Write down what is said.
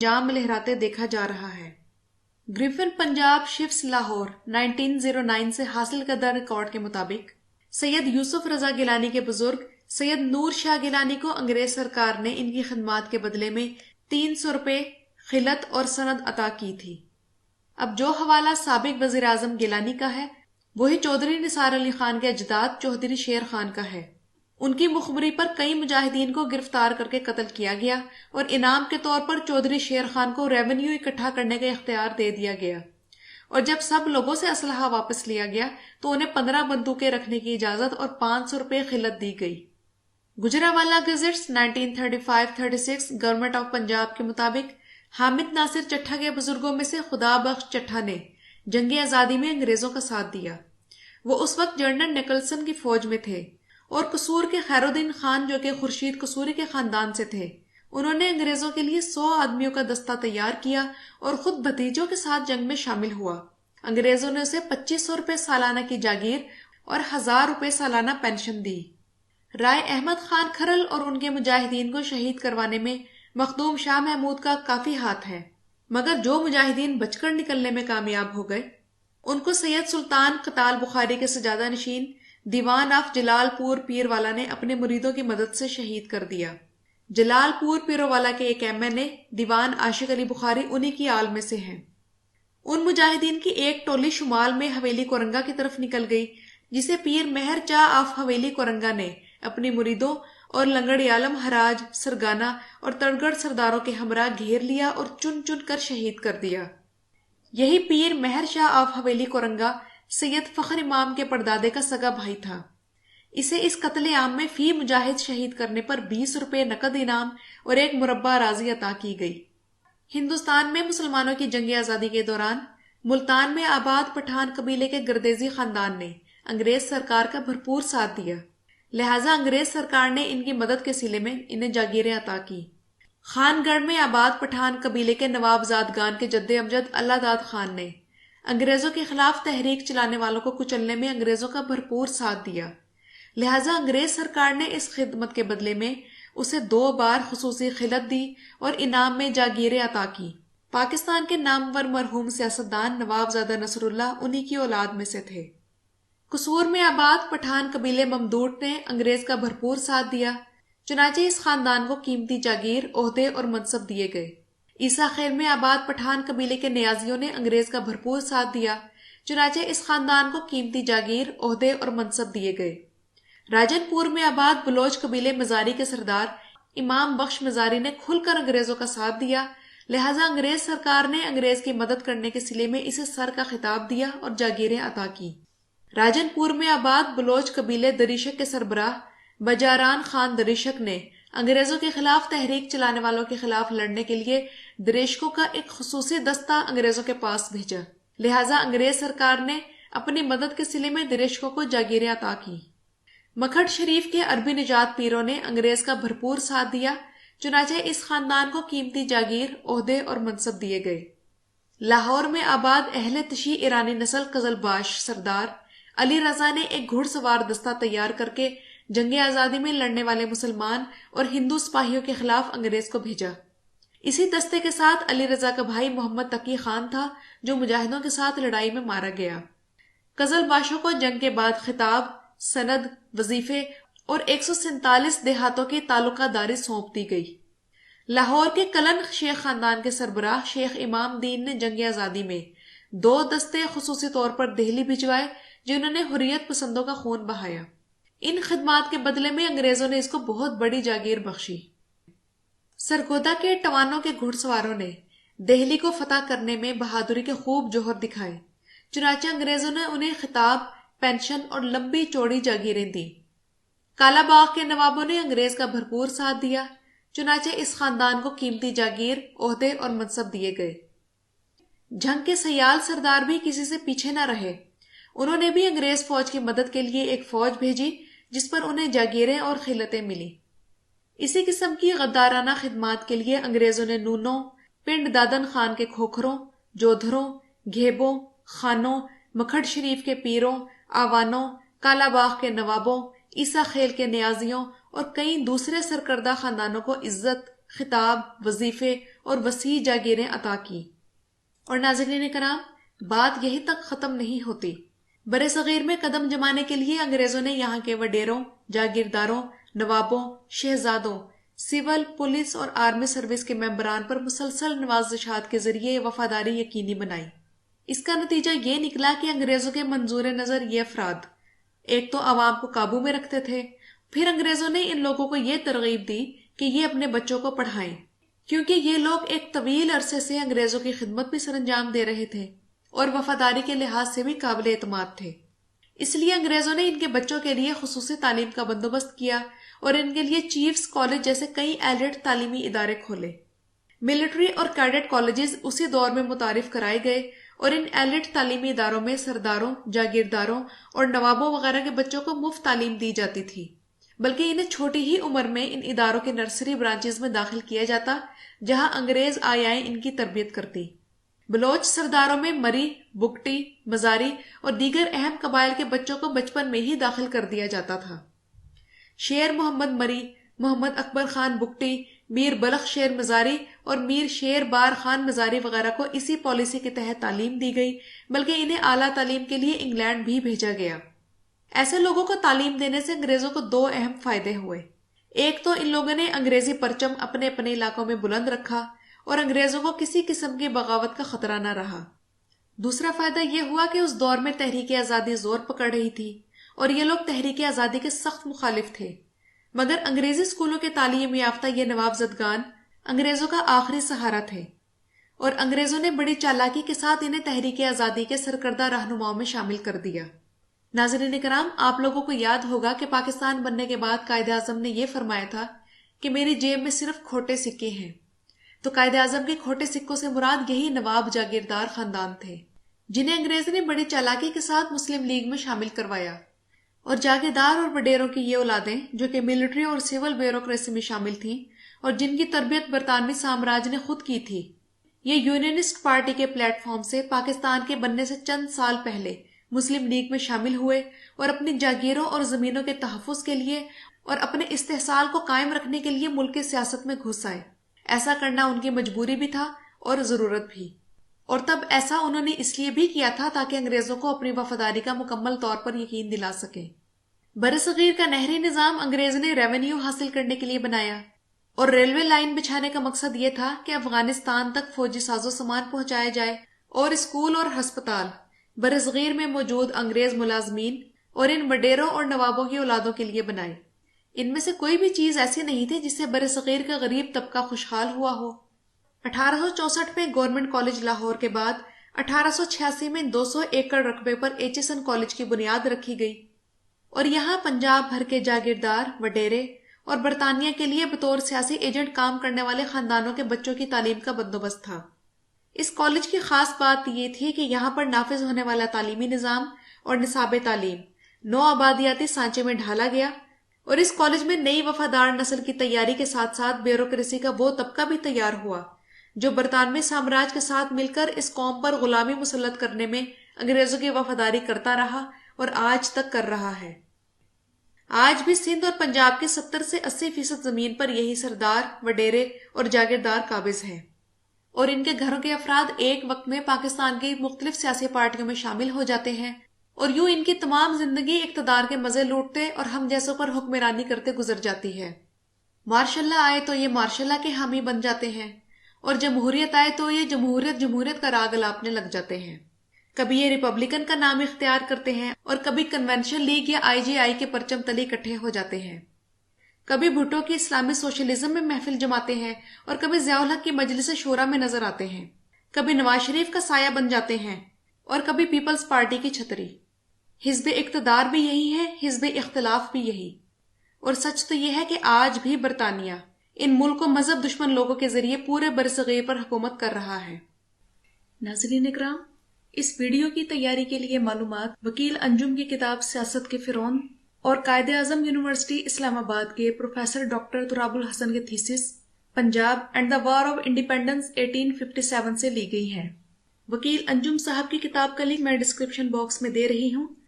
جام لہراتے دیکھا جا رہا ہے۔ گریفن پنجاب شفٹس لاہور 1909 سے حاصل کردہ ریکارڈ کے مطابق سید یوسف رضا گیلانی کے بزرگ سید نور شاہ گیلانی کو انگریز سرکار نے ان کی خدمات کے بدلے میں 300 روپے خلعت اور سند عطا کی تھی۔ اب جو حوالہ سابق وزیر اعظم گیلانی کا ہے وہی چودھری نثار علی خان کے اجداد چودھری شیر خان کا ہے۔ ان کی مخبری پر کئی مجاہدین کو گرفتار کر کے قتل کیا گیا اور انعام کے طور پر چودھری شیر خان کو ریونیو اکٹھا کرنے کا اختیار دے دیا گیا، اور جب سب لوگوں سے اسلحہ واپس لیا گیا تو انہیں 15 بندوقیں رکھنے کی اجازت اور 500 روپے خلعت دی گئی۔ Gujranwala gadgets 1935-36 government of Punjab کے مطابق حامد ناصر چٹھا کے بزرگوں میں سے خدا بخش چٹھا نے جنگ آزادی میں انگریزوں کا ساتھ دیا۔ وہ اس وقت جنرل نکلسن کی فوج میں تھے، اور قصور کے خیر الدین خان جو کہ خورشید قصوری کے خاندان سے تھے، انہوں نے انگریزوں کے لیے 100 آدمیوں کا دستہ تیار کیا اور خود بھتیجوں کے ساتھ جنگ میں شامل ہوا۔ انگریزوں نے اسے 2500 روپے سالانہ کی جاگیر اور 1000 روپے سالانہ پینشن دی۔ رائے احمد خان کھرل اور ان کے مجاہدین کو شہید کروانے میں مخدوم شاہ محمود کا کافی ہاتھ ہے، مگر جو مجاہدین بچ کر نکلنے میں کامیاب ہو گئے ان کو سید سلطان قتال بخاری کے سجادہ نشین دیوان آف جلال پور پیر والا نے اپنے مریدوں کی مدد سے شہید کر دیا۔ جلال پور پیرو والا کے ایک ایم این اے دیوان عاشق علی بخاری انہی کی آل میں سے ہیں۔ ان مجاہدین کی ایک ٹولی شمال میں حویلی کورنگا کی طرف نکل گئی، جسے پیر مہر چاہ آف حویلی کورنگا نے اپنی مریدوں اور لنگڑی عالم حراج سرگانا اور تڑگڑ سرداروں کے ہمراہ گھیر لیا اور چن چن کر شہید کر دیا۔ یہی پیر مہر شاہ آف حویلی کورنگا سید فخر امام کے پردادے کا سگا بھائی تھا۔ اسے اس قتل عام میں فی مجاہد شہید کرنے پر 20 روپے نقد انعام اور ایک مربع اراضی عطا کی گئی۔ ہندوستان میں مسلمانوں کی جنگ آزادی کے دوران ملتان میں آباد پٹھان قبیلے کے گردیزی خاندان نے انگریز سرکار کا بھرپور ساتھ دیا، لہٰذا انگریز سرکار نے ان کی مدد کے صلے میں انہیں جاگیریں عطا کی۔ خان گڑھ میں آباد پٹھان قبیلے کے نواب زادگان کے جد امجد اللہ داد خان نے انگریزوں کے خلاف تحریک چلانے والوں کو کچلنے میں انگریزوں کا بھرپور ساتھ دیا، لہٰذا انگریز سرکار نے اس خدمت کے بدلے میں اسے 2 بار خصوصی خلعت دی اور انعام میں جاگیریں عطا کی۔ پاکستان کے نامور مرحوم سیاستدان نواب زادہ نصر اللہ انہی کی اولاد میں سے تھے۔ قصور میں آباد پٹھان قبیلے ممدوٹ نے انگریز کا بھرپور ساتھ دیا، چنانچہ اس خاندان کو قیمتی جاگیر، عہدے اور منصب دیے گئے۔ عیسیٰ خیل میں آباد پٹھان قبیلے کے نیازیوں نے انگریز کا بھرپور ساتھ دیا، چنانچہ اس خاندان کو قیمتی جاگیر، عہدے اور منصب دیے گئے۔ راجن پور میں آباد بلوچ قبیلے مزاری کے سردار امام بخش مزاری نے کھل کر انگریزوں کا ساتھ دیا، لہٰذا انگریز سرکار نے انگریز کی مدد کرنے کے صلے میں اسے سر کا خطاب دیا اور جاگیریں عطا کی۔ راجن پور میں آباد بلوچ قبیلے دریشک کے سربراہ بجاران خان دریشک نے انگریزوں کے خلاف تحریک چلانے والوں کے خلاف لڑنے کے لیے دریشکوں کا ایک خصوصی دستہ انگریزوں کے پاس بھیجا، لہٰذا انگریز سرکار نے اپنی مدد کے صلے میں دریشکوں کو جاگیریں عطا کی۔ مکھڈ شریف کے عربی نجات پیروں نے انگریز کا بھرپور ساتھ دیا، چنانچہ اس خاندان کو قیمتی جاگیر، عہدے اور منصب دیے گئے۔ لاہور میں آباد اہل تشیع ایرانی نسل قزل باش سردار علی رضا نے ایک گھڑ سوار دستہ تیار کر کے جنگ آزادی میں لڑنے والے مسلمان اور ہندو سپاہیوں کے خلاف انگریز کو بھیجا۔ اسی دستے کے ساتھ علی رضا کا بھائی محمد تقی خان تھا جو مجاہدوں کے ساتھ لڑائی میں مارا گیا۔ قزل باشوں کو جنگ کے بعد خطاب، سند، وظیفے اور 147 دیہاتوں کی تعلقہ داری سونپ دی گئی۔ لاہور کے کلن شیخ خاندان کے سربراہ شیخ امام دین نے جنگ آزادی میں 2 دستے خصوصی طور پر دہلی بھجوائے جنہوں نے حریت پسندوں کا خون بہایا۔ ان خدمات کے بدلے میں انگریزوں نے اس کو بہت بڑی جاگیر بخشی۔ سرگودا کے ٹوانوں کے گھڑ سواروں نے دہلی کو فتح کرنے میں بہادری کے خوب جوہر دکھائے، چنانچہ انگریزوں نے انہیں خطاب، پینشن اور لمبی چوڑی جاگیریں دی۔ کالا باغ کے نوابوں نے انگریز کا بھرپور ساتھ دیا، چنانچہ اس خاندان کو قیمتی جاگیر، عہدے اور منصب دیے گئے۔ جنگ کے سیال سردار بھی کسی سے پیچھے نہ رہے، انہوں نے بھی انگریز فوج کی مدد کے لیے ایک فوج بھیجی جس پر انہیں جاگیریں اور خلعتیں ملی۔ اسی قسم کی غدارانہ خدمات کے لیے انگریزوں نے نونوں، پنڈ دادن خان کے کھوکھروں، جودھروں، گھیبوں، خانوں، مکھڈ شریف کے پیروں، آوانوں، کالا باغ کے نوابوں، عیسیٰ خیل کے نیازیوں اور کئی دوسرے سرکردہ خاندانوں کو عزت، خطاب، وظیفے اور وسیع جاگیریں عطا کی۔ اور ناظرین کرام، بات یہی تک ختم نہیں ہوتی۔ برِ صغیر میں قدم جمانے کے لیے انگریزوں نے یہاں کے وڈیروں، جاگیرداروں، نوابوں، شہزادوں، سول، پولیس اور آرمی سروس کے ممبران پر مسلسل نوازشات کے ذریعے وفاداری یقینی بنائی۔ اس کا نتیجہ یہ نکلا کہ انگریزوں کے منظور نظر یہ افراد ایک تو عوام کو قابو میں رکھتے تھے، پھر انگریزوں نے ان لوگوں کو یہ ترغیب دی کہ یہ اپنے بچوں کو پڑھائیں، کیونکہ یہ لوگ ایک طویل عرصے سے انگریزوں کی خدمت بھی سر انجام دے رہے تھے اور وفاداری کے لحاظ سے بھی قابل اعتماد تھے۔ اس لیے انگریزوں نے ان کے بچوں کے لیے خصوصی تعلیم کا بندوبست کیا اور ان کے لیے چیفز کالج جیسے کئی ایلیٹ تعلیمی ادارے کھولے۔ ملٹری اور کیڈٹ کالجز اسی دور میں متعارف کرائے گئے اور ان ایلیٹ تعلیمی اداروں میں سرداروں، جاگیرداروں اور نوابوں وغیرہ کے بچوں کو مفت تعلیم دی جاتی تھی، بلکہ انہیں چھوٹی ہی عمر میں ان اداروں کے نرسری برانچز میں داخل کیا جاتا جہاں انگریز آیائیں ان کی تربیت کرتی۔ بلوچ سرداروں میں مری، بگٹی، مزاری اور دیگر اہم قبائل کے بچوں کو بچپن میں ہی داخل کر دیا جاتا تھا۔ شیر محمد مری، محمد اکبر خان بگٹی، میر بلخ شیر مزاری اور میر شیر بار خان مزاری وغیرہ کو اسی پالیسی کے تحت تعلیم دی گئی، بلکہ انہیں اعلیٰ تعلیم کے لیے انگلینڈ بھی بھیجا گیا۔ ایسے لوگوں کو تعلیم دینے سے انگریزوں کو دو اہم فائدے ہوئے۔ ایک تو ان لوگوں نے انگریزی پرچم اپنے اپنے علاقوں میں بلند رکھا اور انگریزوں کو کسی قسم کی بغاوت کا خطرہ نہ رہا۔ دوسرا فائدہ یہ ہوا کہ اس دور میں تحریک آزادی زور پکڑ رہی تھی اور یہ لوگ تحریک آزادی کے سخت مخالف تھے، مگر انگریزی اسکولوں کے تعلیم یافتہ یہ نواب زدگان انگریزوں کا آخری سہارا تھے، اور انگریزوں نے بڑی چالاکی کے ساتھ انہیں تحریک آزادی کے سرکردہ رہنماؤں میں شامل کر دیا۔ ناظرین کرام، آپ لوگوں کو یاد ہوگا کہ پاکستان بننے کے بعد قائد اعظم نے یہ فرمایا تھا کہ میری جیب میں صرف کھوٹے سکے ہیں، تو قائد اعظم کے کھوٹے سکوں سے مراد یہی نواب جاگیردار خاندان تھے جنہیں انگریز نے بڑی چالاکی کے ساتھ مسلم لیگ میں شامل کروایا، اور جاگیردار اور وڈیروں کی یہ اولادیں جو کہ ملٹری اور سول بیوروکریسی میں شامل تھیں اور جن کی تربیت برطانوی سامراج نے خود کی تھی، یہ یونینسٹ پارٹی کے پلیٹ فارم سے پاکستان کے بننے سے چند سال پہلے مسلم لیگ میں شامل ہوئے اور اپنی جاگیروں اور زمینوں کے تحفظ کے لیے اور اپنے استحصال کو قائم رکھنے کے لیے ملک کی سیاست میں گھس آئے۔ ایسا کرنا ان کی مجبوری بھی تھا اور ضرورت بھی، اور تب ایسا انہوں نے اس لیے بھی کیا تھا تاکہ انگریزوں کو اپنی وفاداری کا مکمل طور پر یقین دلا سکیں۔ برصغیر کا نہری نظام انگریز نے ریونیو حاصل کرنے کے لیے بنایا، اور ریلوے لائن بچھانے کا مقصد یہ تھا کہ افغانستان تک فوجی ساز و سامان پہنچایا جائے، اور اسکول اور ہسپتال برصغیر میں موجود انگریز ملازمین اور ان وڈیروں اور نوابوں کی اولادوں کے لیے بنائے۔ ان میں سے کوئی بھی چیز ایسی نہیں تھی جس سے برصغیر کا غریب طبقہ خوشحال ہوا ہو۔ 1864 میں گورنمنٹ کالج لاہور کے بعد 1886 میں 200 ایکڑ رقبے پر ایچیسن کالج کی بنیاد رکھی گئی، اور یہاں پنجاب بھر کے جاگیردار، وڈیرے اور برطانیہ کے لیے بطور سیاسی ایجنٹ کام کرنے والے خاندانوں کے بچوں کی تعلیم کا بندوبست تھا۔ اس کالج کی خاص بات یہ تھی کہ یہاں پر نافذ ہونے والا تعلیمی نظام اور نصاب تعلیم نو آبادیاتی سانچے میں ڈھالا گیا، اور اس کالج میں نئی وفادار نسل کی تیاری کے ساتھ ساتھ بیوروکریسی کا وہ طبقہ بھی تیار ہوا جو برطانوی سامراج کے ساتھ مل کر اس قوم پر غلامی مسلط کرنے میں انگریزوں کی وفاداری کرتا رہا اور آج تک کر رہا ہے۔ آج بھی سندھ اور پنجاب کے 70 سے 80% زمین پر یہی سردار، وڈیرے اور جاگیردار قابض ہیں، اور ان کے گھروں کے افراد ایک وقت میں پاکستان کی مختلف سیاسی پارٹیوں میں شامل ہو جاتے ہیں، اور یوں ان کی تمام زندگی اقتدار کے مزے لوٹتے اور ہم جیسوں پر حکمرانی کرتے گزر جاتی ہے۔ مارشاء اللہ آئے تو یہ مارشاء اللہ کے حامی بن جاتے ہیں، اور جمہوریت آئے تو یہ جمہوریت کا راگ الاپنے لگ جاتے ہیں۔ کبھی یہ ریپبلکن کا نام اختیار کرتے ہیں اور کبھی کنونشن لیگ یا IGI کے پرچم تلے اکٹھے ہو جاتے ہیں، کبھی بھٹو کی اسلامی سوشلزم میں محفل جماتے ہیں اور کبھی ضیاء الحق کی مجلس شورا میں نظر آتے ہیں، کبھی نواز شریف کا سایہ بن جاتے ہیں اور کبھی پیپلز پارٹی کی چھتری۔ حزب اقتدار بھی یہی ہے، حزب اختلاف بھی یہی، اور سچ تو یہ ہے کہ آج بھی برطانیہ ان ملک و مذہب دشمن لوگوں کے ذریعے پورے برصغیر پر حکومت کر رہا ہے۔ ناظرین اکرام، اس ویڈیو کی تیاری کے لیے معلومات وکیل انجم کی کتاب سیاست کے فرعون اور قائد اعظم یونیورسٹی اسلام آباد کے پروفیسر ڈاکٹر تراب الحسن کے thesis Punjab and the War of Independence 1857 سے لی گئی ہے۔ وکیل انجم صاحب کی کتاب کا لنک میں ڈسکرپشن باکس میں دے رہی ہوں،